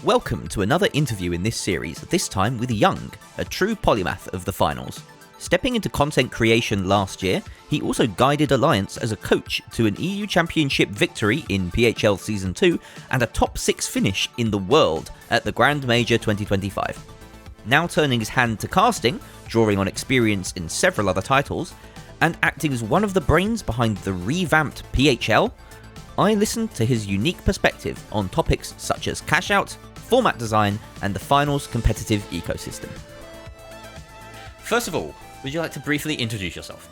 Welcome to another interview in this series, this time with Young, a true polymath of the finals. Stepping into content creation last year, he also guided Alliance as a coach to an EU Championship victory in PHL Season 2 and a top 6 finish in the world at the Grand Major 2025. Now turning his hand to casting, drawing on experience in several other titles, and acting as one of the brains behind the revamped PHL, I listened to his unique perspective on topics such as cashout, format design, and the finals competitive ecosystem. First of all, would you like to briefly introduce yourself?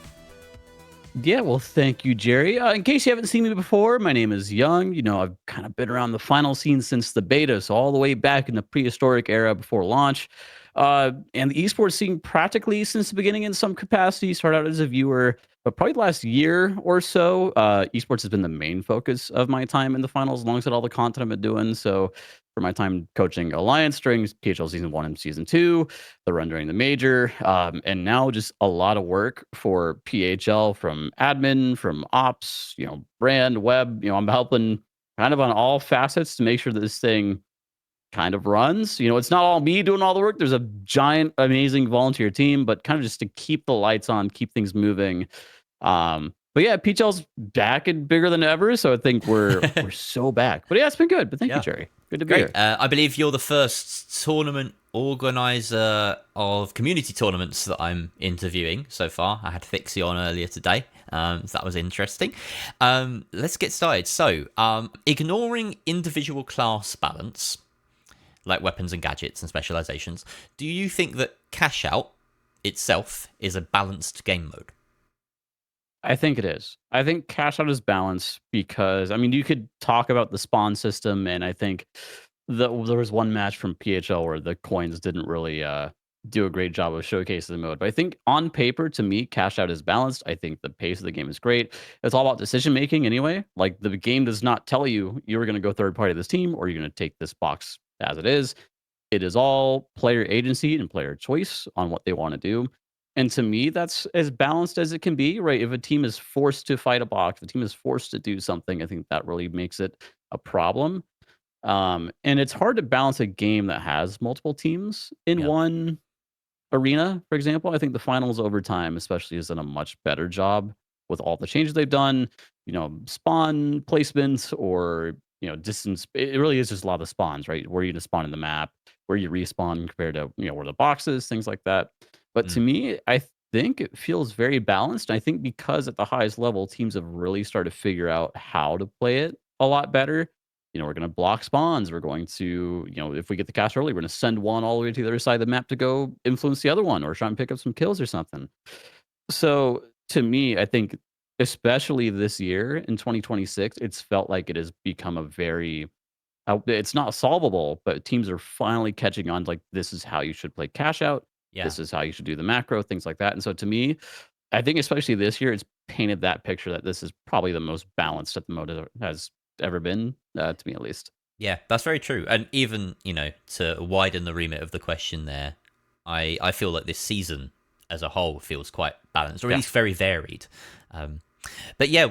Yeah, well, thank you, Jerry. In case you haven't seen me before, my name is Young. I've kind of been around the final scene since the beta, so all the way back in the prehistoric era before launch. And the esports scene practically since the beginning in some capacity. Started out as a viewer, but probably the last year or so, esports has been the main focus of my time in the finals, alongside all the content I've been doing. So for my time coaching Alliance during PHL Season 1 and Season 2, the run during the major, and now just a lot of work for PHL from admin, from ops, brand, web. I'm helping kind of on all facets to make sure that this thing kind of runs. It's not all me doing all the work. There's a giant, amazing volunteer team, but kind of just to keep the lights on, keep things moving. But yeah, PHL's back and bigger than ever, so I think we're so back. But yeah, it's been good. But thank you, Jerry. Good to be here. I believe you're the first tournament organizer of community tournaments that I'm interviewing so far. I had Fixie on earlier today, so that was interesting. Let's get started. So, ignoring individual class balance, like weapons and gadgets and specializations, do you think that Cashout itself is a balanced game mode? I think it is. I think cash out is balanced because, you could talk about the spawn system, and I think there was one match from PHL where the coins didn't really do a great job of showcasing the mode. But I think on paper, to me, cash out is balanced. I think the pace of the game is great. It's all about decision making anyway. Like, the game does not tell you you're going to go third party this team or you're going to take this box as it is. It is all player agency and player choice on what they want to do. And to me, that's as balanced as it can be, right? If a team is forced to fight a box, if a team is forced to do something, I think that really makes it a problem. And it's hard to balance a game that has multiple teams in one arena, for example. I think the finals overtime, especially, has done a much better job with all the changes they've done, spawn placements or, distance. It really is just a lot of the spawns, right? Where you just spawn in the map, where you respawn compared to, where the boxes, things like that. But to me, I think it feels very balanced. I think because at the highest level, teams have really started to figure out how to play it a lot better. We're going to block spawns. We're going to, if we get the cash early, we're going to send one all the way to the other side of the map to go influence the other one or try and pick up some kills or something. So to me, I think, especially this year in 2026, it's felt like it has become a very, it's not solvable, but teams are finally catching on. Like, this is how you should play cash out. This is how you should do the macro, things like that. And so to me, I think especially this year, it's painted that picture that this is probably the most balanced that the mode has ever been, to me at least. Yeah, that's very true. And even, to widen the remit of the question there, I feel like this season as a whole feels quite balanced, or at least very varied. But yeah,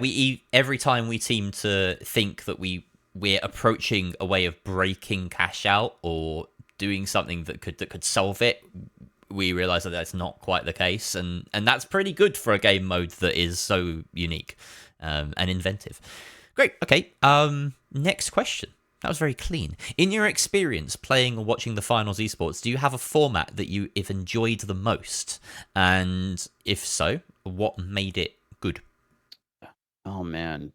every time we seem to think that we're approaching a way of breaking cash out or doing something that could solve it, we realize that that's not quite the case, and that's pretty good for a game mode that is so unique and inventive. Great. Okay. Next question. That was very clean. In your experience playing or watching the finals esports, do you have a format that you have enjoyed the most? And if so, what made it good? Oh man,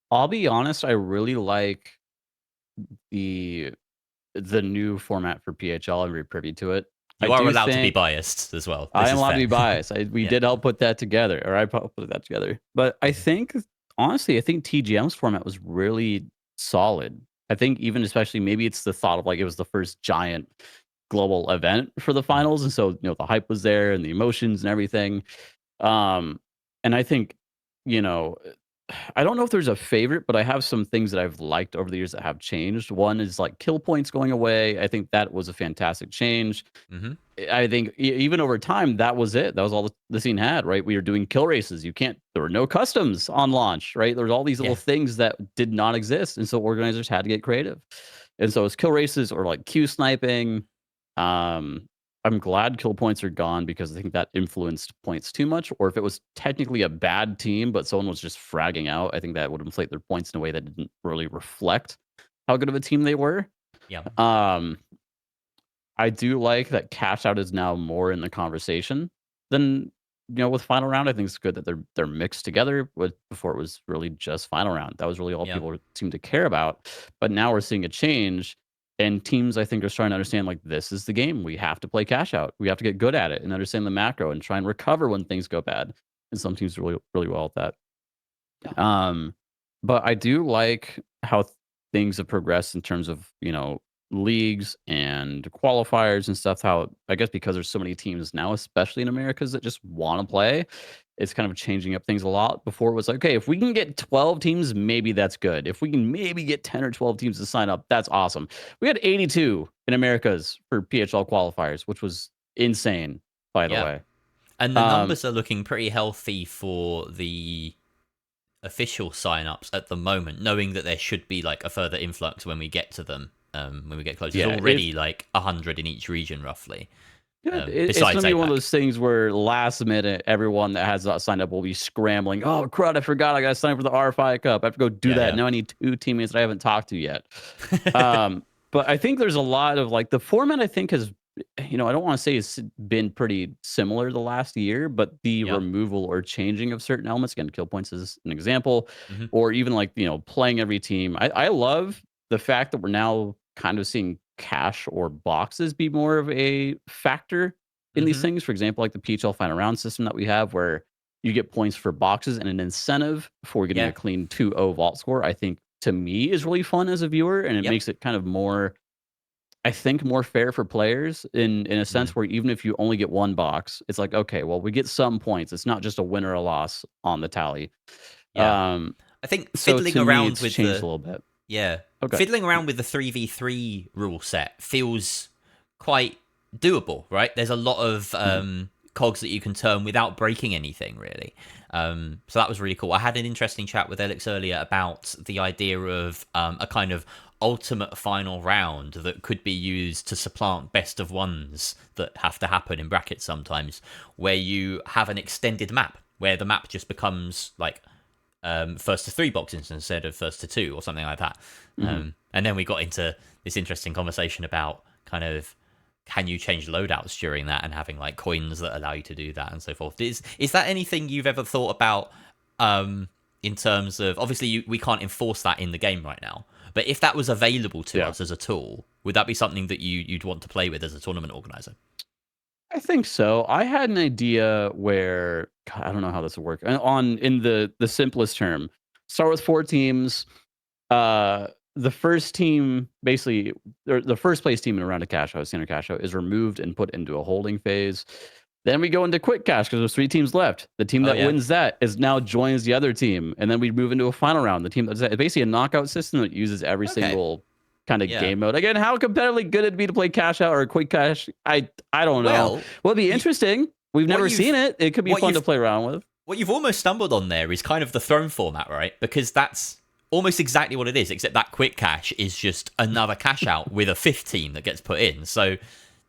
I'll be honest. I really like the new format for PHL. I'm very privy to it. You are allowed to be biased as well. I am allowed to be biased. We did help put that together, or I put that together. But I think, honestly, TGM's format was really solid. I think even especially maybe it's the thought of, like, it was the first giant global event for the finals, and so the hype was there and the emotions and everything. And I think, I don't know if there's a favorite, but I have some things that I've liked over the years that have changed. One is like kill points going away. I think that was a fantastic change. I think even over time, that was it. That was all the scene had, right? We were doing kill races. There were no customs on launch, right? There was all these little things that did not exist. And so organizers had to get creative. And so it's kill races or like Q sniping. I'm glad kill points are gone because I think that influenced points too much. Or if it was technically a bad team, but someone was just fragging out, I think that would inflate their points in a way that didn't really reflect how good of a team they were. Yeah. Um, I do like that cash out is now more in the conversation than with final round. I think it's good that they're mixed together. With before it was really just final round. That was really all Yeah. people seem to care about. But now we're seeing a change, and teams I think are starting to understand like this is the game. We have to play cash out. We have to get good at it and understand the macro and try and recover when things go bad. And some teams are really well at that. Yeah. But I do like how things have progressed in terms of, leagues and qualifiers and stuff. How I guess because there's so many teams now, especially in Americas, that just want to play, it's kind of changing up things a lot. Before it was like, okay, if we can get 12 teams, maybe that's good. If we can maybe get 10 or 12 teams to sign up, that's awesome. We had 82 in Americas for PHL qualifiers, which was insane, by the Yeah. way. And the numbers are looking pretty healthy for the official sign-ups at the moment, knowing that there should be like a further influx when we get to them. When we get close, there's already like 100 in each region, roughly. Yeah, it's Besides gonna be one of APAC. those things where last minute, everyone that has not signed up will be scrambling. Oh crud! I forgot I got to sign up for the R5 Cup. I have to go do that. Yeah, Now I need 2 teammates that I haven't talked to yet. But I think there's a lot of like the format. I think has, I don't want to say it's been pretty similar the last year, but the yeah. removal or changing of certain elements, again, kill points is an example, Hmm. or even like playing every team. I love the fact that we're now kind of seeing cash or boxes be more of a factor in these Hmm. things. For example, like the PHL final round system that we have, where you get points for boxes and an incentive for getting Yeah. a clean 2-0 vault score. I think to me is really fun as a viewer, and it Yep. makes it kind of more, I think, more fair for players in a Mm. sense where even if you only get one box, it's like, okay, well, we get some points. It's not just a win or a loss on the tally. Yeah. I think So fiddling to me, around it's with changed the a little bit. yeah, Okay. fiddling around with the 3v3 rule set feels quite doable, right? There's a lot of Mhm. cogs that you can turn without breaking anything, really. So that was really cool. I had an interesting chat with Alex earlier about the idea of a kind of ultimate final round that could be used to supplant best of ones that have to happen in brackets sometimes, where you have an extended map where the map just becomes like first to 3 boxes instead of first to 2 or something like that. Mhm. And then we got into this interesting conversation about kind of can you change loadouts during that and having like coins that allow you to do that and so forth. Is that anything you've ever thought about in terms of obviously we can't enforce that in the game right now, but if that was available to Yeah. us as a tool, would that be something that you'd want to play with as a tournament organizer? I think so. I had an idea where God, I don't know how this would work. On in the simplest term, start with 4 teams. The first team, basically, or the first place team in a round of cash out, standard cash out, is removed and put into a holding phase. Then we go into quick cash because there's 3 teams left. The team Oh that yeah. wins that is now joins the other team, and then we move into a final round. The team that's basically a knockout system that uses every Okay. single kind of Yeah. game mode. Again, how competitively good it'd be to play cash out or quick cash, I don't know. Well, Well, it'd be you, interesting. We've what never seen you've it. It could be what fun to you've play around with. what you've almost stumbled on there is kind of the throne format, right? Because that's almost exactly what it is, except that quick cash is just another cash out with a 15 that gets put in. So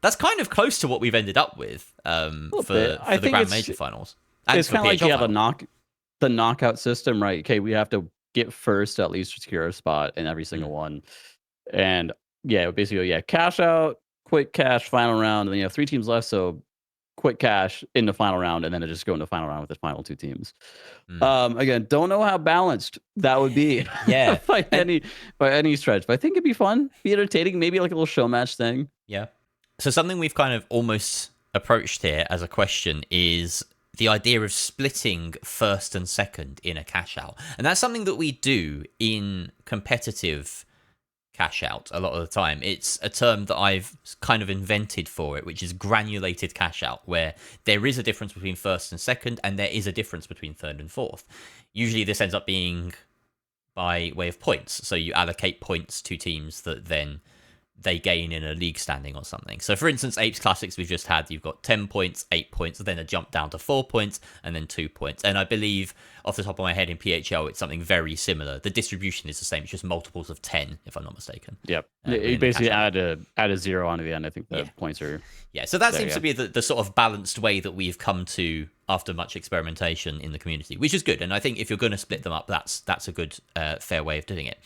that's kind of close to what we've ended up with A little bit. I for the think Grand Major finals and it's for kind of like PHL finals. the knockout system, right? Okay, we have to get first to at least secure a spot in every single Mm, one. And yeah, basically, yeah, cash out, quick cash, final round, and then you have 3 teams left, so quick cash in the final round, and then it just go into final round with the final 2 teams. mm. Again, don't know how balanced that would be Yeah, by and any stretch, but I think it'd be fun, be entertaining, maybe like a little show match thing. yeah. So something we've kind of almost approached here as a question is the idea of splitting first and second in a cash out. And that's something that we do in competitive cash out a lot of the time. It's a term that I've kind of invented for it, which is granulated cash out, where there is a difference between first and second, and there is a difference between third and fourth. Usually this ends up being by way of points. So you allocate points to teams that then they gain in a league standing or something. So, for instance, Apes Classics we've just had, you've got 10 points, 8 points, then a jump down to 4 points, and then 2 points. And I believe, off the top of my head, in PHL, it's something very similar. The distribution is the same, it's just multiples of 10, if I'm not mistaken. Yep. You basically add a 0 onto the end. I think the points are... Yeah, so that seems to be the sort of balanced way that we've come to after much experimentation in the community, which is good. And I think if you're going to split them up, that's a good, fair way of doing it.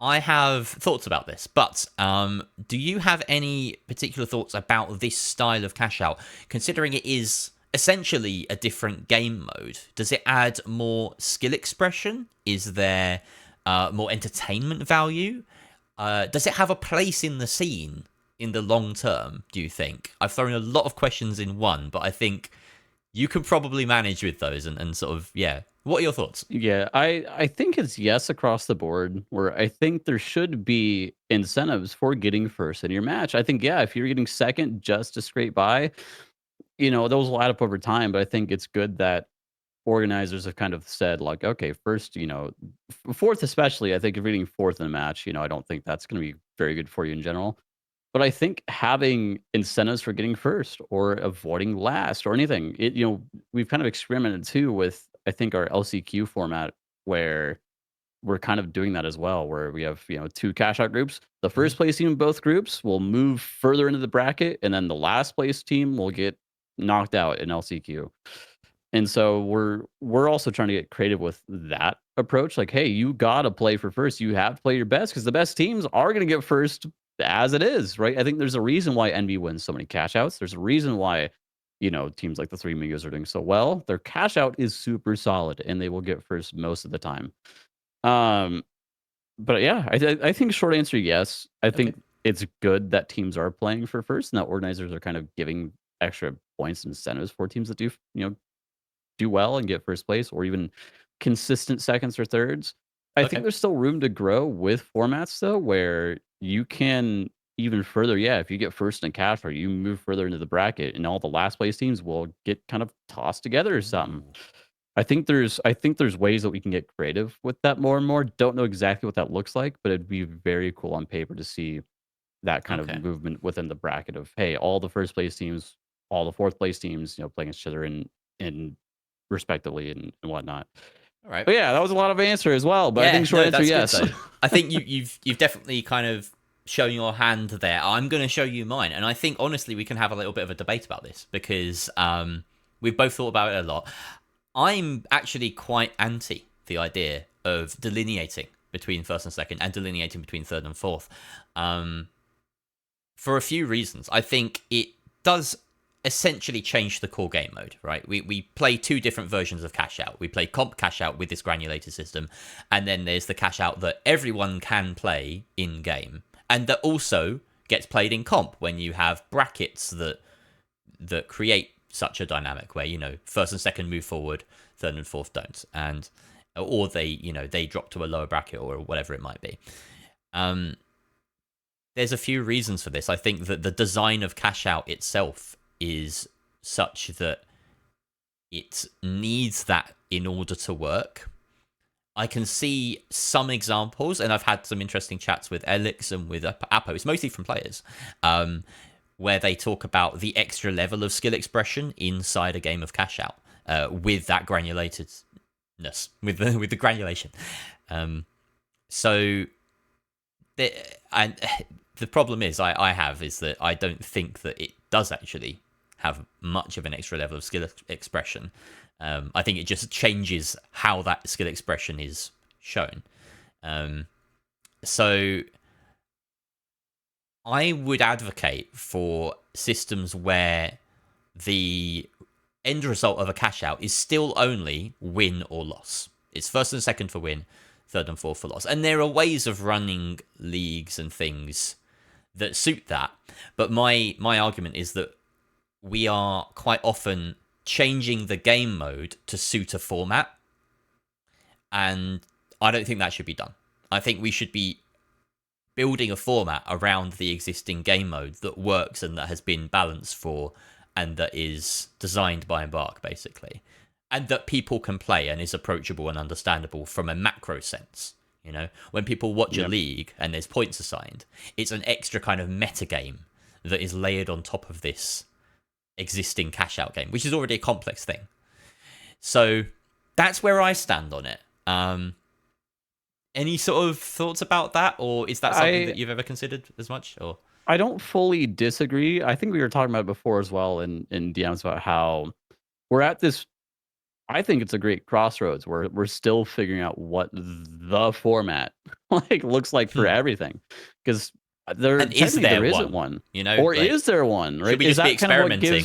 I have thoughts about this, but do you have any particular thoughts about this style of cash out, considering it is essentially a different game mode? Does it add more skill expression? Is there more entertainment value? Does it have a place in the scene in the long term, do you think? I've thrown a lot of questions in one, but I think you can probably manage with those and sort of, yeah. What are your thoughts? Yeah, I think it's yes across the board, where I think there should be incentives for getting first in your match. I think, yeah, if you're getting second just to scrape by, those will add up over time. But I think it's good that organizers have kind of said, like, okay, first, fourth especially, I think if you're getting fourth in a match, I don't think that's going to be very good for you in general. But I think having incentives for getting first or avoiding last or anything, we've kind of experimented too with, I think, our LCQ format, where we're kind of doing that as well, where we have, two cash out groups. The first place team in both groups will move further into the bracket, and then the last place team will get knocked out in LCQ. And so we're also trying to get creative with that approach. Like, hey, you gotta play for first. You have to play your best, because the best teams are gonna get first as it is, right? I think there's a reason why NB wins so many cash outs. There's a reason why, teams like the Three Amigos are doing so well. Their cash out is super solid, and they will get first most of the time. But yeah, I think short answer, yes. I think it's good that teams are playing for first, and that organizers are kind of giving extra points and incentives for teams that do well and get first place, or even consistent seconds or thirds. I think there's still room to grow with formats, though, where you can even further, if you get first in cash, or you move further into the bracket, and all the last place teams will get kind of tossed together or something. I think there's ways that we can get creative with that more and more. Don't know exactly what that looks like, but it'd be very cool on paper to see that kind of movement within the bracket of, hey, all the first place teams, all the fourth place teams, playing each other in respectively and whatnot. All right. But yeah, that was a lot of answer as well. But I think short answer, yes. Good, I think you've definitely kind of shown your hand there. I'm going to show you mine, and I think honestly we can have a little bit of a debate about this, because we've both thought about it a lot. I'm actually quite anti the idea of delineating between first and second, and delineating between third and fourth, for a few reasons. I think it does essentially change the core game mode, right? We play two different versions of cash out. We play comp cash out with this granulated system, and then there's the cash out that everyone can play in game, and that also gets played in comp when you have brackets that create such a dynamic where, first and second move forward, third and fourth don't, and or they drop to a lower bracket or whatever it might be. There's a few reasons for this. I think that the design of cash out itself is such that it needs that in order to work. I can see some examples, and I've had some interesting chats with Elix and with Apo. It's mostly from players, where they talk about the extra level of skill expression inside a game of cash out, with that granulatedness, with the granulation. So the problem is that I don't think that it does actually have much of an extra level of skill expression. I think it just changes how that skill expression is shown. So I would advocate for systems where the end result of a cash out is still only win or loss. It's first and second for win, third and fourth for loss. And there are ways of running leagues and things that suit that. But my argument is that we are quite often changing the game mode to suit a format, and I don't think that should be done. I think we should be building a format around the existing game mode that works and that has been balanced for, and that is designed by Embark, basically, and that people can play and is approachable and understandable from a macro sense. You know, when people watch a Yep. league and there's points assigned, it's an extra kind of meta game that is layered on top of this existing cash out game, which is already a complex thing. So that's where I stand on it. Any sort of thoughts about that, or is that something I that you've ever considered as much? Or I don't fully disagree. I think we were talking about it before as well in DMs about how we're at this. I think it's a great crossroads where we're still figuring out what the format like looks like for everything, because there and is technically there there isn't one? one, You know, or like, is there one? should Right? we just be experimenting?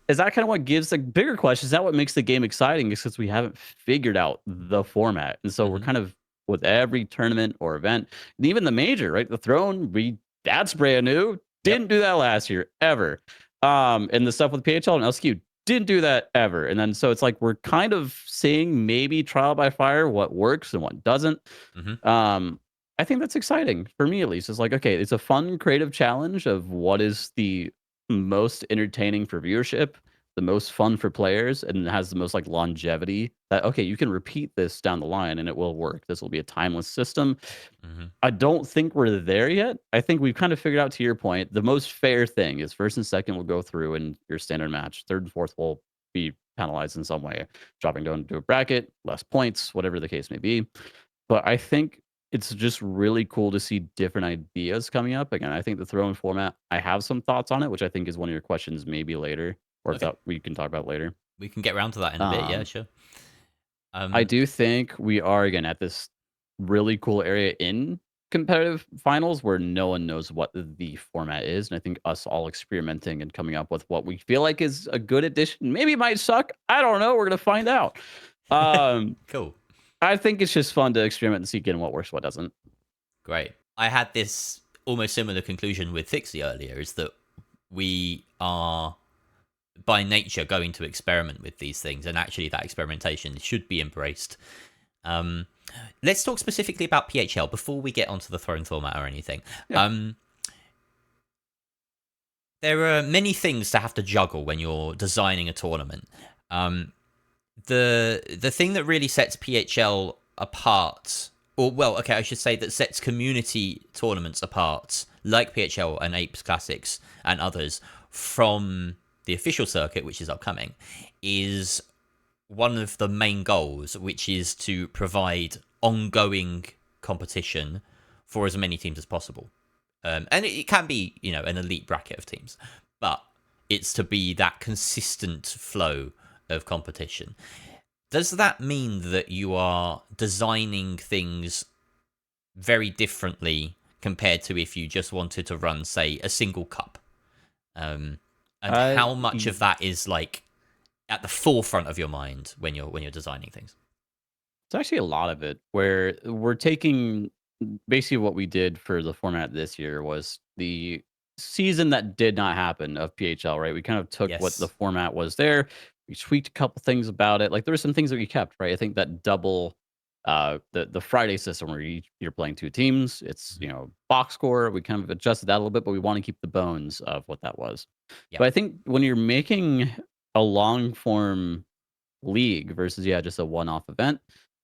Is that kind of what gives the bigger question? Is that what makes the game exciting? Is because we haven't figured out the format, and so we're Hmm. kind of with every tournament or event, and even the major, right? The throne, that's brand new. Yep. Didn't do that last year ever. And the stuff with PHL and LSQ didn't do that ever. And then so it's like we're kind of seeing maybe trial by fire what works and what doesn't. Hmm. Um, I think that's exciting for me at least. It's like, okay, it's a fun creative challenge of what is the most entertaining for viewership, the most fun for players, and it has the most like longevity that okay, you can repeat this down the line and it will work. This will be a timeless system. Hmm. I don't think we're there yet. I think we've kind of figured out, to your point, the most fair thing is first and second will go through in your standard match. Third and fourth will be penalized in some way, dropping down to a bracket, less points, whatever the case may be. But I think it's just really cool to see different ideas coming up. Again, I think the throwing format, I have some thoughts on it, which I think is one of your questions maybe later, or if Okay, that we can talk about later. we can get around to that in a bit. Yeah, Um, sure. I Um, do think we are again at this really cool area in competitive finals where no one knows what the format is. And I think us all experimenting and coming up with what we feel like is a good addition. Maybe it might suck. I don't know. We're gonna find out. Um, cool. I think it's just fun to experiment and see again what works, what doesn't. Great. I had this almost similar conclusion with Fixie earlier, is that we are by nature going to experiment with these things, and actually that experimentation should be embraced. Um, let's talk specifically about PHL before we get onto the throne format or anything. Yeah. There are many things to have to juggle when you're designing a tournament. Um, the thing that really sets PHL apart, or well, okay, I should say that sets community tournaments apart, like PHL and Apes Classics and others, from the official circuit, which is upcoming, is one of the main goals, which is to provide ongoing competition for as many teams as possible. And it can be, you know, an elite bracket of teams, but it's to be that consistent flow of competition. Does that mean that you are designing things very differently compared to if you just wanted to run, say, a single cup? And how much of Y- that is like at the forefront of your mind when you're designing things? It's actually a lot of it where we're taking basically what we did for the format this year was the season that did not happen of PHL, right? We kind of took what the Yes. format was there. We tweaked a couple things about it. Like there were some things that we kept, right? I think that double the Friday system where you're playing two teams, it's Mhm. box score. We kind of adjusted that a little bit, but we want to keep the bones of what that was. Yep. But I think when you're making a long form league versus just a one-off event,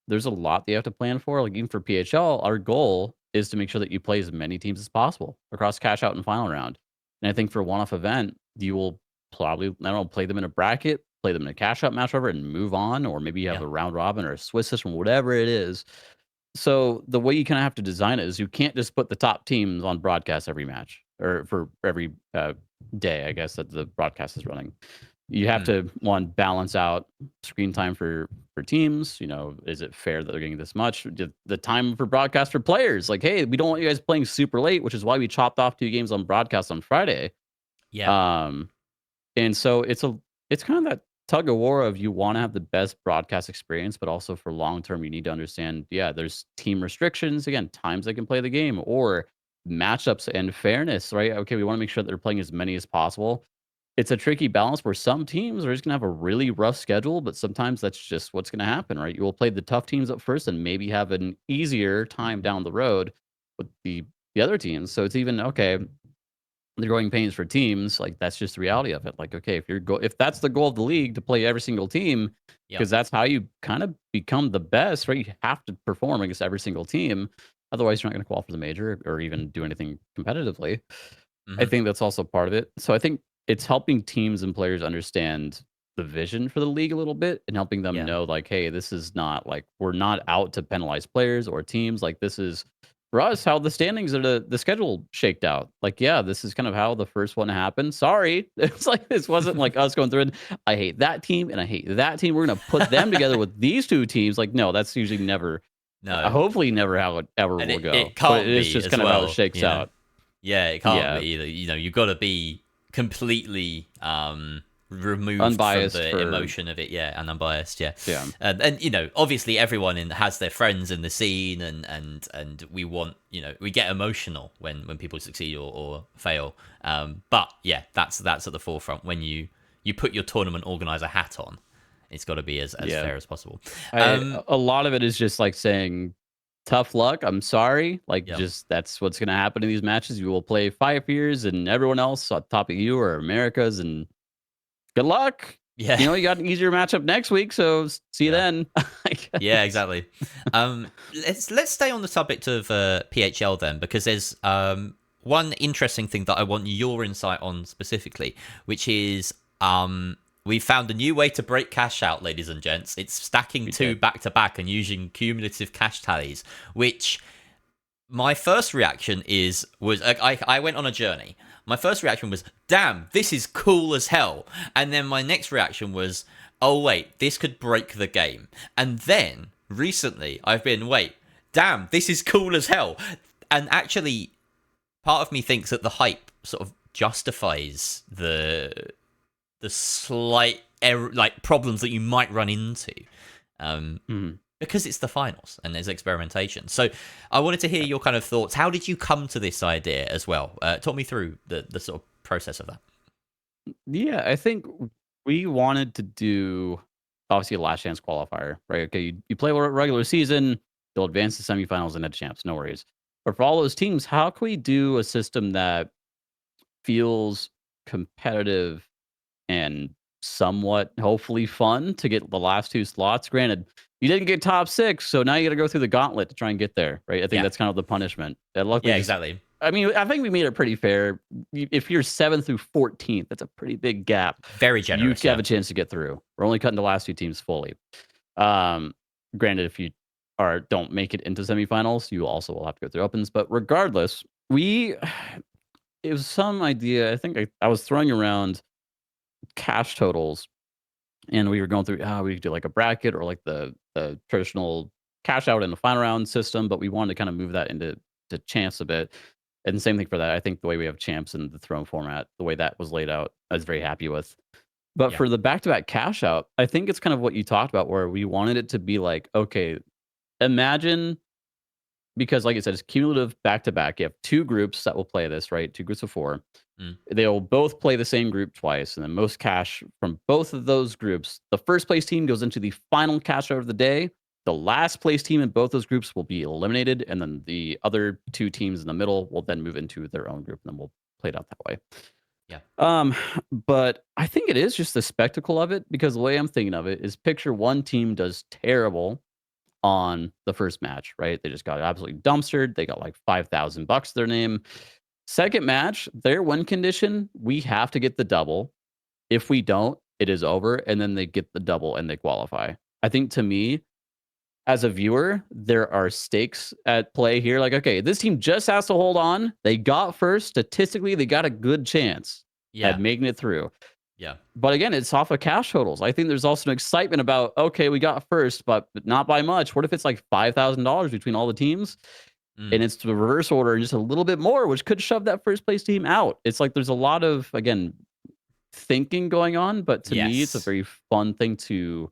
there's a lot that you have to plan for. Like even for PHL, our goal is to make sure that you play as many teams as possible across cash out and final round. And I think for a one-off event, you will probably, I don't know, play them in a bracket, play them in a cash out match over and move on, or maybe you have Yeah. a round robin or a Swiss system, whatever it is. So the way you kind of have to design it is you can't just put the top teams on broadcast every match or for every day, I guess, that the broadcast is running. You have Mm. to one balance out screen time for teams. Is it fair that they're getting this much? The time for broadcast for players, like, hey, we don't want you guys playing super late, which is why we chopped off 2 games on broadcast on Friday. Yeah. Um, and so it's kind of that tug of war of you want to have the best broadcast experience, but also for long term, you need to understand, there's team restrictions, again, times they can play the game or matchups and fairness, right? Okay, we want to make sure that they're playing as many as possible. It's a tricky balance where some teams are just gonna have a really rough schedule, but sometimes that's just what's gonna happen, right? You will play the tough teams up first and maybe have an easier time down the road with the other teams. So it's even okay. the growing pains for teams, like that's just the reality of it. Like, okay, if that's the goal of the league to play every single team, Yep. because that's how you kind of become the best, right? You have to perform against every single team. Otherwise, you're not going to qualify for the major or even do anything competitively. I Hmm. think that's also part of it. So I think it's helping teams and players understand the vision for the league a little bit and helping them Yeah. know, like, hey, this is not like we're not out to penalize players or teams. Like, this is for us how the standings of the schedule shaked out. Like, yeah, this is kind of how the first one happened. Sorry. It's like this wasn't like us going through it. I hate that team and I hate that team. We're gonna put them together with these two teams. Like, no, that's usually never No, hopefully never how it ever and will go. it But it can't is be just as kind of how it well. shakes out. Yeah, it can't be Yeah. either. You've got to be completely removed from Unbiased the for emotion of it, yeah, and unbiased, yeah. yeah. And obviously everyone has their friends in the scene, and we want, we get emotional when people succeed or fail. But yeah, that's at the forefront when you put your tournament organizer hat on. It's got to be as Yeah. fair as possible. I a lot of it is just like saying, "Tough luck. I'm sorry." Like, Yep. just that's what's going to happen in these matches. You will play 5 years, and everyone else on top of you are Americas, and good luck. Yeah. You got an easier matchup next week, so see you Yeah. then. I Yeah, guess. exactly. Let's stay on the subject of PHL then, because there's one interesting thing that I want your insight on specifically, which is we found a new way to break cash out, ladies and gents. It's stacking We two did. back to back and using cumulative cash tallies, which my first reaction was I went on a journey. My first reaction was, damn, this is cool as hell. And then my next reaction was, oh wait, this could break the game. And then recently I've been, wait, damn, this is cool as hell. And actually part of me thinks that the hype sort of justifies the slight error, like problems that you might run into. Um, Mhm. because it's the finals and there's experimentation. So I wanted to hear your kind of thoughts. How did you come to this idea as well? Talk me through the sort of process of that. Yeah, I think we wanted to do obviously a last chance qualifier, right? Okay, you play a regular season, they'll advance to semifinals and head to champs, no worries. But for all those teams, how can we do a system that feels competitive and somewhat hopefully fun to get the last two slots? Granted, you didn't get top six, so now you got to go through the gauntlet to try and get there, right? I think Yeah. that's kind of the punishment. And luckily, Yeah, just exactly. I mean, I think we made it pretty fair. If you're 7th through 14th, that's a pretty big gap. Very You generous. have Yeah. a chance to get through. We're only cutting the last two teams fully. Um, Granted, if you don't make it into semifinals, you also will have to go through opens. But regardless, it was some idea. I think I was throwing around cash totals, and we were going through. We could do like a bracket or like the traditional cash out in the final round system, but we wanted to kind of move that into champs a bit. And the same thing for that. I think the way we have champs in the throne format, the way that was laid out, I was very happy with. But Yeah. for the back-to-back cash out, I think it's kind of what you talked about, where we wanted it to be like, okay, imagine, because like I said, it's cumulative back-to-back. You have two groups that will play this, right? Two groups of four. Mm. They'll both play the same group twice, and then most cash from both of those groups. The first place team goes into the final cash out of the day. The last place team in both those groups will be eliminated, and then the other two teams in the middle will then move into their own group, and then we'll play it out that way. Yeah. Um, but I think it is just the spectacle of it, because the way I'm thinking of it is, picture one team does terrible on the first match, right? They just got absolutely dumpstered. They got like $5,000 to their name. Second match, their win condition, we have to get the double. If we don't, it is over, and then they get the double and they qualify. I think, to me, as a viewer, there are stakes at play here. Like, okay, this team just has to hold on. They got first. Statistically, they got a good chance at Yeah. making it through. Yeah. But again, it's off of cash totals. I think there's also an excitement about, okay, we got first, but not by much. What if it's like $5,000 between all the teams? Mm. And it's the reverse order and just a little bit more, which could shove that first place team out. It's like there's a lot of, again, thinking going on, but to me, it's a Yes. very fun thing to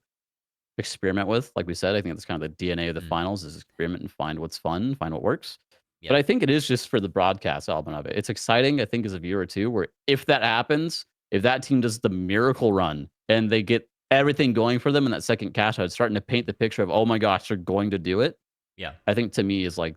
experiment with. Like we said, I think that's kind of the DNA of the Mm. finals, is experiment and find what's fun, find what works. But Yeah. I think it is just for the broadcast element of it. It's exciting, I think, as a viewer too, where if that happens, if that team does the miracle run and they get everything going for them in that second cash out, it's starting to paint the picture of, oh my gosh, they're going to do it. Yeah. I think, to me, is like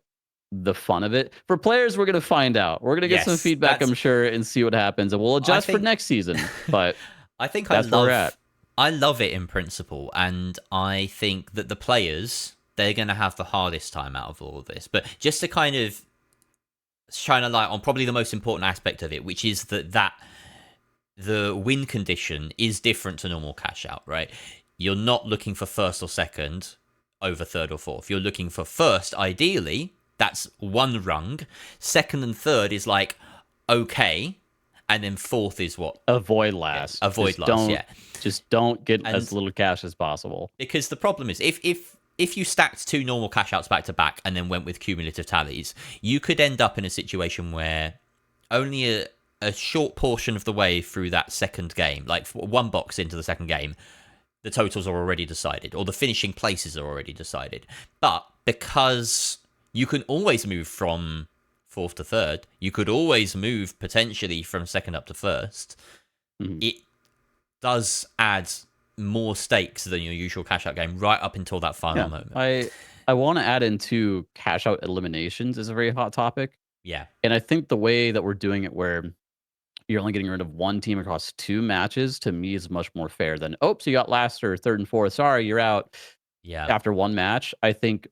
the fun of it. For players, we're gonna find out. We're gonna get some Yes, feedback, I'm sure, and see what happens, and we'll I adjust for think next season. But I think that's where we're at. I love it in principle, and I think that the players, they're going to have the hardest time out of all of this. But just to kind of shine a light on probably the most important aspect of it, which is that the win condition is different to normal cash out, right? You're not looking for first or second over third or fourth. You're looking for first, ideally. That's one rung. Second and third is like, okay. And then fourth is what? Avoid last. Avoid just last, don't, yeah. Just don't get And as little cash as possible. because the problem is, if you stacked two normal cash outs back to back and then went with cumulative tallies, you could end up in a situation where only a short portion of the way through that second game, like one box into the second game, the totals are already decided, or the finishing places are already decided. But because you can always move from fourth to third, you could always move potentially from second up to first. Mhm. It does add more stakes than your usual cash out game right up until that final moment. I want to add into cash out eliminations is a very hot topic. Yeah. And I think the way that we're doing it where you're only getting rid of one team across two matches, to me is much more fair than, oh, so you got last or third and fourth. Sorry, you're out Yeah. after one match. I think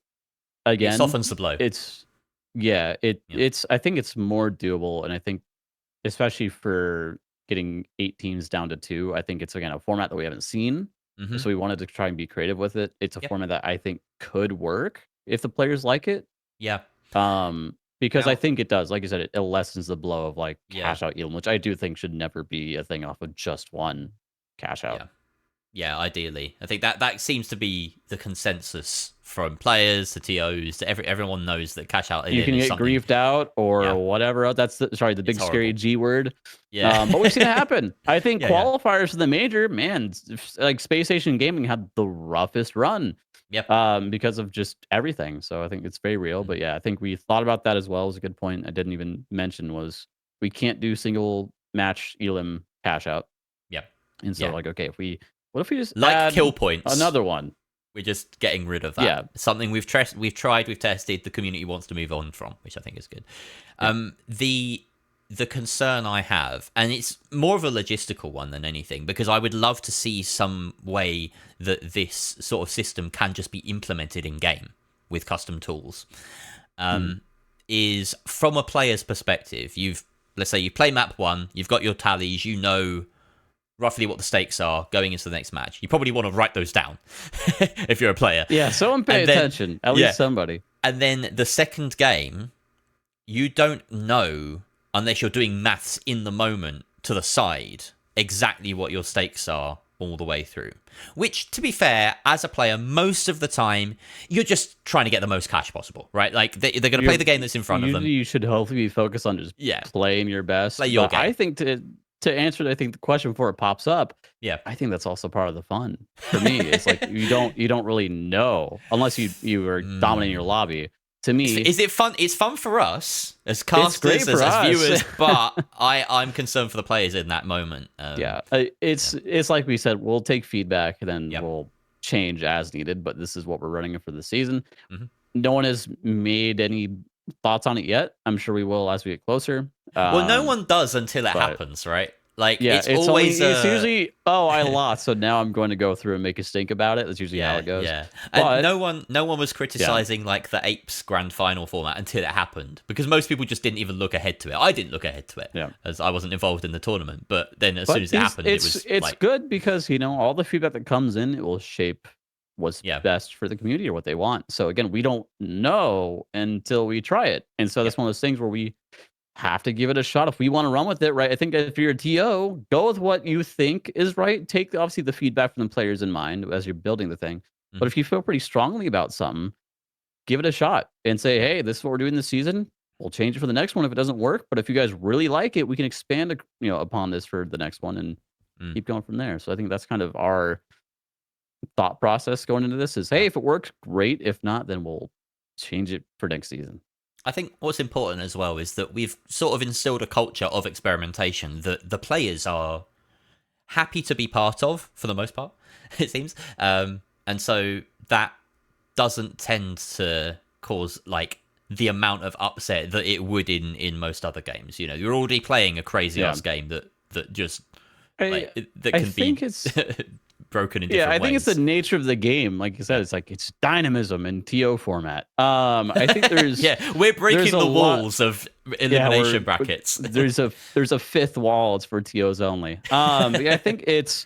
It again, softens the blow. it's I think it's more doable, and I think especially for getting 8 teams down to 2, I think it's again a format that we haven't seen. Mm-hmm. So we wanted to try and be creative with it. It's a Yep. format that I think could work if the players like it. Yeah. Because I Now, think it does. Like you said, it lessens the blow of like yeah. cash out yield, which I do think should never be a thing off of just one cash out. Yeah. Yeah, ideally. I think that seems to be the consensus from players to TOs to everyone knows that cash out You can is get something. griefed out or Yeah. whatever. That's the big scary horrible. G word. Yeah. But we've seen it happen. I think Yeah, yeah. qualifiers for the major, man, like Space Station Gaming had the roughest run. Yep. Because of just everything. So I think it's very real. Mm. But yeah, I think we thought about that as well. It was a good point I didn't even mention was we can't do single match elim cash out. Yep. And so Yeah. like, okay, what if we just Like add kill points. another one? We're just getting rid of that. Yeah. Something we've tried, we've tested, the community wants to move on from, which I think is good. Yeah. The concern I have, and it's more of a logistical one than anything, because I would love to see some way that this sort of system can just be implemented in game with custom tools. Is from a player's perspective, let's say you play map 1, you've got your tallies, you know roughly what the stakes are going into the next match. You probably want to write those down if you're a player. Yeah, someone pay attention. At least somebody. And then the second game, you don't know, unless you're doing maths in the moment to the side, exactly what your stakes are all the way through. Which, to be fair, as a player, most of the time, you're just trying to get the most cash possible, right? Like, they're going to play the game that's in front of them. You should hopefully be focused on just playing your best. Play your game. I think to answer, I think the question before it pops up, yeah, I think that's also part of the fun for me. It's like you don't really know unless you are dominating your lobby. To me, is it fun? It's fun for us as casters, as viewers, but I'm concerned for the players in that moment. It's like we said, we'll take feedback and then Yep. we'll change as needed. But this is what we're running for the season. Mm-hmm. No one has made any thoughts on it yet. I'm sure we will as we get closer. Well, no one does until it happens, right? Like, yeah, it's always it's usually, oh, I lost, so now I'm going to go through and make a stink about it. That's usually how it goes. Yeah, but, and no one was criticizing like the Apes Grand Final format until it happened, because most people just didn't even look ahead to it. I didn't look ahead to it, as I wasn't involved in the tournament. But then as soon as it happened, it's like, good because all the feedback that comes in, it will shape what's best for the community or what they want. So again, we don't know until we try it, and so that's one of those things where we have to give it a shot if we want to run with it, right? I think if you're a TO, go with what you think is right. Take obviously the feedback from the players in mind as you're building the thing. Mm-hmm. But if you feel pretty strongly about something, give it a shot and say, hey, this is what we're doing this season. We'll change it for the next one if it doesn't work. But if you guys really like it, we can expand upon this for the next one and keep going from there. So I think that's kind of our thought process going into this is, hey, if it works, great. If not, then we'll change it for next season. I think what's important as well is that we've sort of instilled a culture of experimentation that the players are happy to be part of, for the most part, it seems. And so that doesn't tend to cause, like, the amount of upset that it would in most other games. You know, you're already playing a crazy Yeah. ass game that just I that I can be think it's broken in yeah, different I think it's the ways. nature of the game. Like you said, Yeah. it's like it's dynamism in TO format. I think Yeah, we're there's breaking a the lot. walls of Yeah, elimination brackets. there's a fifth wall. It's for TOs only. But yeah, I think it's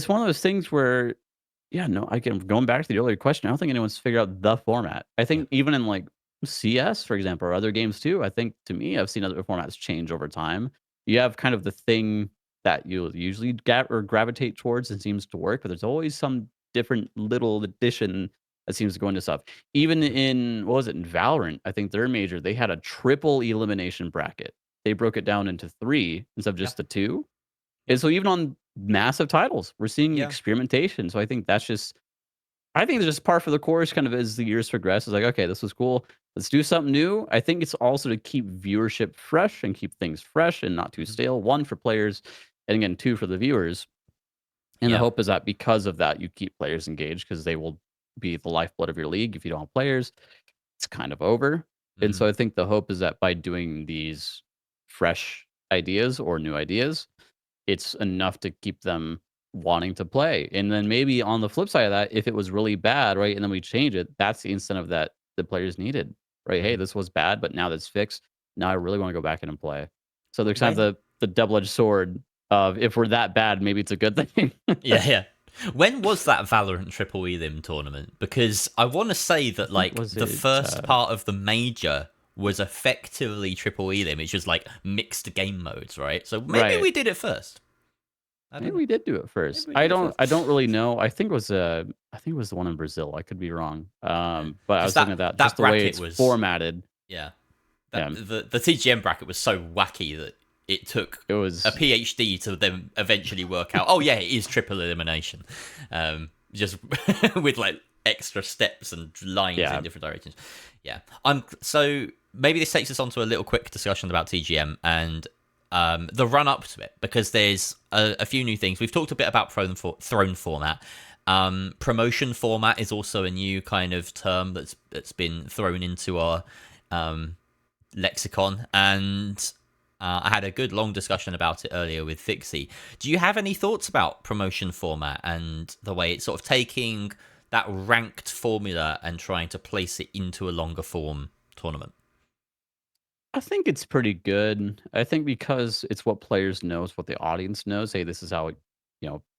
one of those things where yeah, no, again, going back to the earlier question, I don't think anyone's figured out the format. I Yeah. think even in like CS, for example, or other games too, I think to me, I've seen other formats change over time. You have kind of the thing that you'll usually gravitate towards and seems to work, but there's always some different little addition that seems to go into stuff. Even Mhm. in what was it in Valorant? I think their major they had a triple elimination bracket. They broke it down into three instead of Yeah. just the two. Yeah. And so even on massive titles, we're seeing Yeah. experimentation. So I think that's just I think it's just par for the course kind of as the years progress. It's like, okay, this was cool. Let's do something new. I think it's also to keep viewership fresh and keep things fresh and not too Mhm. stale. One for players, and again, two for the viewers. And the Yeah. hope is that because of that, you keep players engaged because they will be the lifeblood of your league. If you don't have players, it's kind of over. And Mhm. so I think the hope is that by doing these fresh ideas or new ideas, it's enough to keep them wanting to play. And then maybe on the flip side of that, if it was really bad, right, and then we change it, that's the incentive that the players needed, right? Hey, Mhm. this was bad, but now that's fixed. Now I really want to go back in and play. So there's kind of When the double edged sword of if we're that bad, maybe it's a good thing. Yeah, yeah. When was that Valorant Triple Elim tournament? Because I want to say I that think like was the it first part of the major was effectively Triple Elim. It's just like mixed game modes, right? So maybe right. we did it first. I Maybe don't know. we did do it Maybe first. we did it first. I don't really know. I think it was the one in Brazil. I could be wrong. But I Because was looking at that just that the way bracket it's was formatted. yeah. That Yeah. the TGM bracket was so wacky that it took It a was PhD to then eventually work out. Oh yeah, it is triple elimination, just with like extra steps and lines in yeah. different directions. Yeah, I'm so maybe this takes us on to a little quick discussion about TGM and the run up to it because there's a few new things. We've talked a bit about throne format. Promotion format is also a new kind of term that's been thrown into our um, lexicon, and I had a good long discussion about it earlier with Fixie. Do you have any thoughts about promotion format and the way it's sort of taking that ranked formula and trying to place it into a longer form tournament? I think it's pretty good. I think because it's what players know, it's what the audience knows. Hey, this is how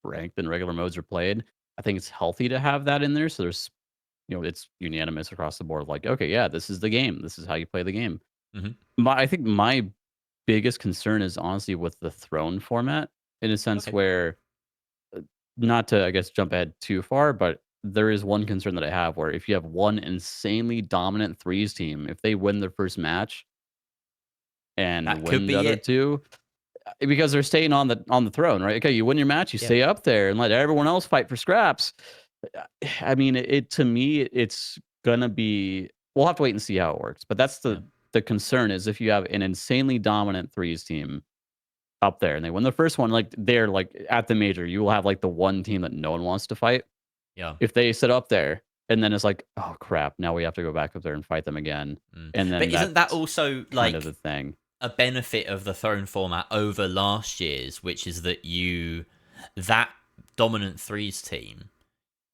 ranked and regular modes are played. I think it's healthy to have that in there. So there's it's unanimous across the board. Like, okay, yeah, this is the game. This is how you play the game. Hmm. I think my biggest concern is honestly with the throne format in a sense Okay. where not to I guess jump ahead too far, but there is one concern that I have where if you have one insanely dominant threes team, if they win their first match and That could win the be other it. two because they're staying on the throne, right? Okay, you win your match, you Yeah. stay up there and let everyone else fight for scraps. I mean, it to me, it's gonna be. We'll have to wait and see how it works. But that's Yeah. the concern is if you have an insanely dominant threes team up there and they win the first one, like they're like at the major, you will have like the one team that no one wants to fight. Yeah. If they sit up there and then it's like, oh crap, now we have to go back up there and fight them again, Mm. and But then isn't that that's also kind of like the thing. a benefit of the throne format over last year's, which is that that dominant threes team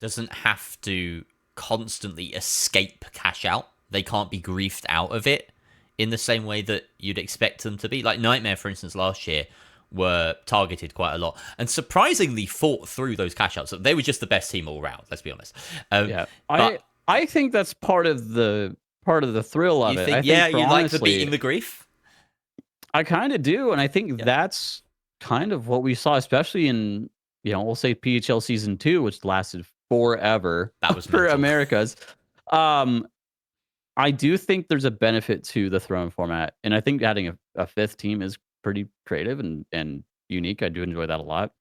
doesn't have to constantly escape cash out. They can't be griefed out of it in the same way that you'd expect them to be. Like Nightmare, for instance, last year were targeted quite a lot and surprisingly fought through those cash outs. They were just the best team all round, let's be honest. Yeah, But I think that's part of the thrill of you it. think, I yeah, think for you like the honestly, beating the grief? I kind of do, and I think Yeah. that's kind of what we saw, especially in we'll say PHL season 2, which lasted forever That was for mental. Americas. Um, I do think there's a benefit to the throne format, and I think adding a fifth team is pretty creative and unique. I do enjoy that a lot.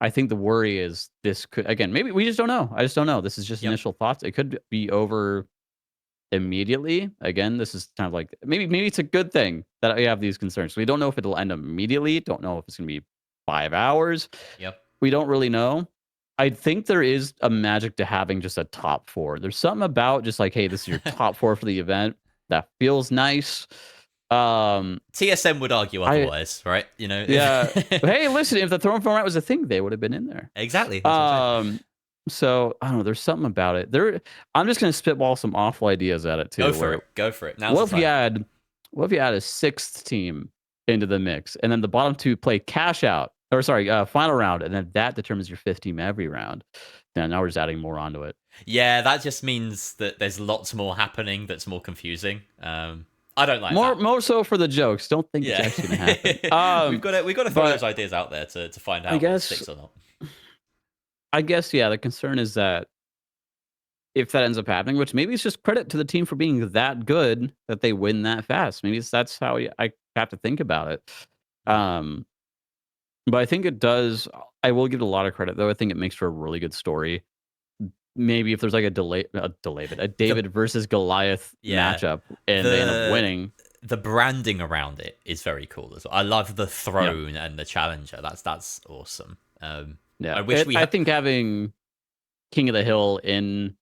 I think the worry is this could again maybe we just don't know. I just don't know. This is just Yep. initial thoughts. It could be over immediately. Again, this is kind of like maybe it's a good thing that I have these concerns. We don't know if it'll end immediately. Don't know if it's gonna be 5 hours. Yep. We don't really know. I think there is a magic to having just a top four. There's something about just like, hey, this is your top four for the event. That feels nice. TSM would argue I otherwise, right? You know, Yeah. Hey, listen, if the throne format was a thing, they would have been in there. exactly. That's what I'm saying. Um, so I don't know. There's something about it. I'm just gonna spitball some awful ideas at it Go too. for Where it. Go for it. Now's what the if you time. add, what if you add a sixth team into the mix, and then the bottom two play cash out, or sorry, final round, and then that determines your fifth team every round. Now we're just adding more onto it. Yeah, that just means that there's lots more happening that's more confusing. I don't like that. More so for the jokes. Don't think it's Yeah, actually gonna happen. we've got to throw those But ideas out there to find I out what guess sticks or not. yeah. The concern is that if that ends up happening, which maybe it's just credit to the team for being that good that they win that fast. Maybe that's how I have to think about it. Um, but I think it does. I will give it a lot of credit, though. I think it makes for a really good story. Maybe if there's like a The David versus Goliath yeah, matchup, and they end up the winning. the branding around it is very cool as well. I love the Yeah, throne and the challenger. That's awesome. yeah. I wish we I had. think having King of the Hill in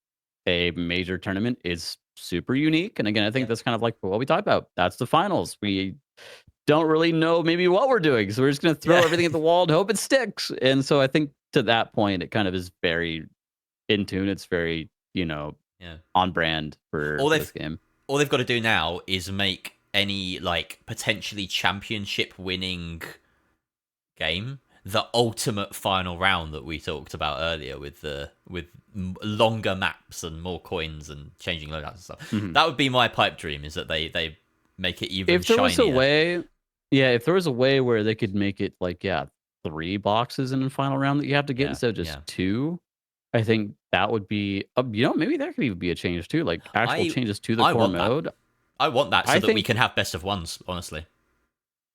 a major tournament is super unique. And again, I think Yeah, that's kind of like what we talked about. That's the finals. We don't really know maybe what we're doing. So we're just going to throw yeah, everything at the wall and hope it sticks. And so I think to that point, it kind of is very in tune. It's very, yeah. on brand All for they've this game. all they've got to do now is make any like potentially championship winning game the ultimate final round that we talked about earlier with longer maps and more coins and changing loadouts and stuff. Mhm. That would be my pipe dream, is that they make it even If there was a shinier. way, yeah, if there was a way where they could make it like, yeah, 3 boxes in the final round that you have to get Yeah, instead of just yeah. 2, I think that would be, maybe that could even be a change too, like actual I changes to the I core want that. mode. I want that so I that we think, can have best of ones, honestly.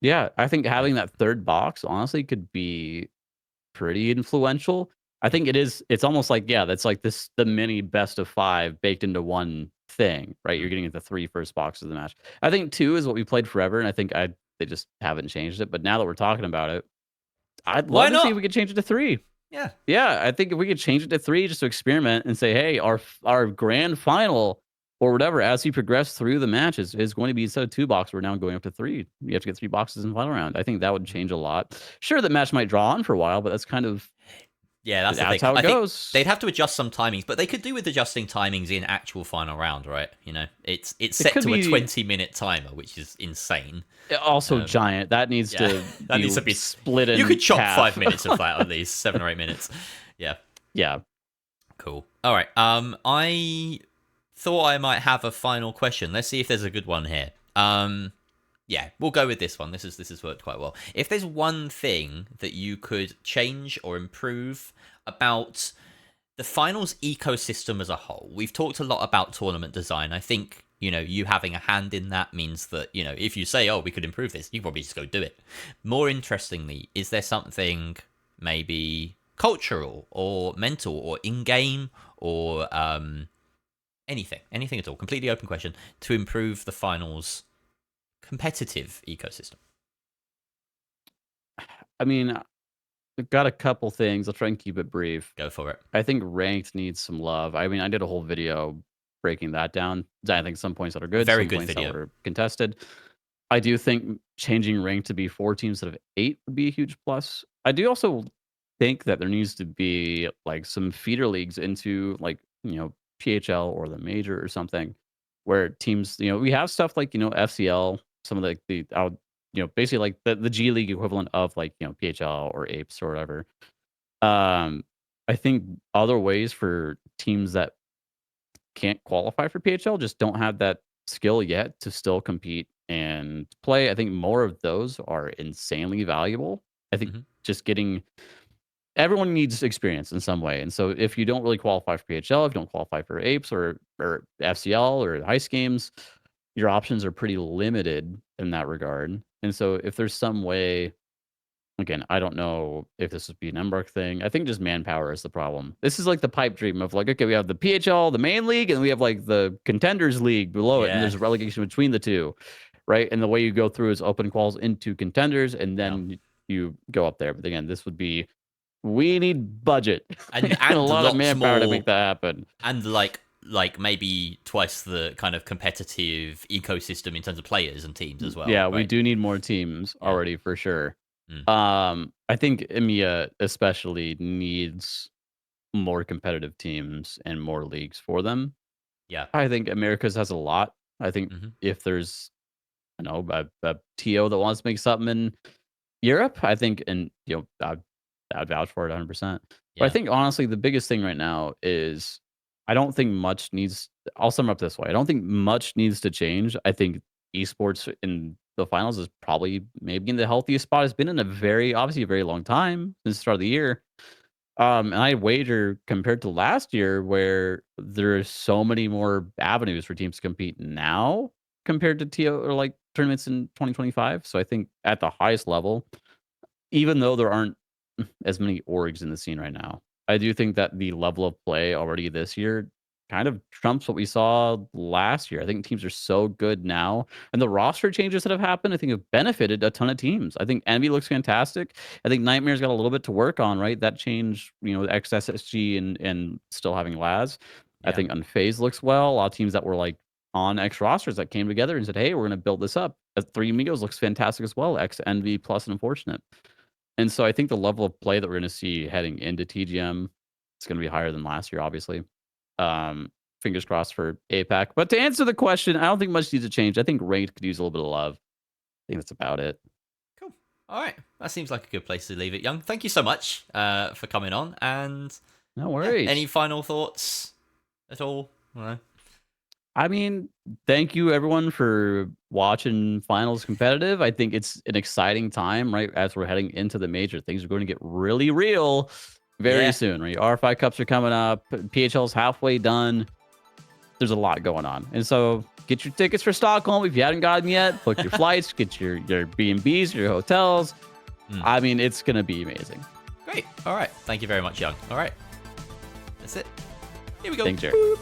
yeah, I think Yeah. having that 3rd box honestly could be pretty influential. I Yeah. think it's almost like, yeah, that's like the mini best of 5 baked into one thing, right? You're Mm. getting the 3 first boxes of the match. I think 2 is what we played forever, and I think they just haven't changed it, but now that we're talking about it, I'd Why love to see if not? we could change it to 3. Yeah. Yeah, I think if we could change it to 3 just to experiment and say, "Hey, our grand final or whatever as we progress through the matches is going to be instead of 2 boxes, we're now going up to 3. You have to get 3 boxes in the final round." I think that would change a lot. Sure, the match might draw on for a while, but that's kind of Yeah, that's the thing. that's how it I think goes. they'd have to adjust some timings, but they could do with adjusting timings in actual final round, right? You know, it's It set could to a be 20-minute timer, which is insane. also Um, giant. That needs yeah, to that needs be to be. split You could in chop half. 5 minutes of that at least, 7 or 8 minutes. Yeah, Yeah. cool. All right. I thought I might have a final question. Let's see if there's a good one here. Yeah, we'll go with this one. This has worked quite well. If there's one thing that you could change or improve about the finals ecosystem as a whole, we've talked a lot about tournament design. I think, you having a hand in that means that, if you say, oh, we could improve this, you probably just go do it. More interestingly, is there something maybe cultural or mental or in-game or anything at all, completely open question, to improve the finals competitive ecosystem? I mean, I've got a couple things. I'll try and keep it brief. Go for it. I think ranked needs some love. I mean, I did a whole video breaking that down. I think some points that are good, Very some good points that video. were contested. I do think changing ranked to be 4 teams instead of 8 would be a huge plus. I do also think that there needs to be like some feeder leagues into like, PHL or the major or something where teams, we have stuff like, FCL, some of basically like the G League equivalent of like, PHL or Apes or whatever. I think other ways for teams that can't qualify for PHL just don't have that skill yet to still compete and play. I think more of those are insanely valuable. I think Hmm. just getting everyone needs experience in some way. And so if you don't really qualify for PHL, if you don't qualify for Apes or FCL or Heist games, your options are pretty limited in that regard. And so if there's some way, again, I don't know if this would be an Embark thing. I think just manpower is the problem. This is like the pipe dream of like, okay, we have the PHL, the main league, and we have like the contenders league below it, and Yeah. there's a relegation between the two, right? And the way you go through is open quals into contenders, and Yeah. then you go up there. But again, this would be we need budget and and a and lot of lots manpower to more, make that happen. and like like maybe twice the kind of competitive ecosystem in terms of players and teams as well, Yeah, we right? do need more teams Yeah. already for sure. Mm. I think EMEA especially needs more competitive teams and more leagues for them. Yeah. I think Americas has a lot. I think Hmm. if there's, a TO that wants to make something in Europe, I think, and I'd vouch for it 100%. But I Yeah. think honestly, the biggest thing right now is I don't think much needs. I'll sum it up this way: I don't think much needs to change. I think esports in the finals is probably maybe in the healthiest spot it's been in a very obviously a very long time since the start of the year. And I wager compared to last year, where there's so many more avenues for teams to compete now compared to TO or like tournaments in 2025. So I think at the highest level, even though there aren't as many orgs in the scene right now, I do think that the level of play already this year kind of trumps what we saw last year. I think teams are so good now, and the roster changes that have happened, I think, have benefited a ton of teams. I think Envy looks fantastic. I think Nightmare's got a little bit to work on, right? That change, XSSG and still having Laz. I Yeah. think Unfazed looks well. A lot of teams that were like on X rosters that came together and said, "Hey, we're going to build this up." Three Amigos looks fantastic as well. X Envy plus and Unfortunate. And so I think the level of play that we're gonna see heading into TGM is gonna be higher than last year, obviously. Fingers crossed for APAC. But to answer the question, I don't think much needs to change. I think ranked could use a little bit of love. I think that's about it. Cool. All right. That seems like a good place to leave it, Young. Thank you so much for coming on. And No yeah, any worries. final thoughts at all? No? I mean, thank you everyone for watching finals competitive. I think it's an exciting time, right? As we're heading into the major, things are going to get really real very Yeah. soon, right? R5 Cups are coming up. PHL's halfway done. There's a lot going on. And so get your tickets for Stockholm if you haven't got them yet. Book your flights, get your B&Bs, your hotels. Mm. I mean, it's going to be amazing. Great. All right. Thank you very much, Young. All right. That's it. Here we go. Thanks, Jared. Boop.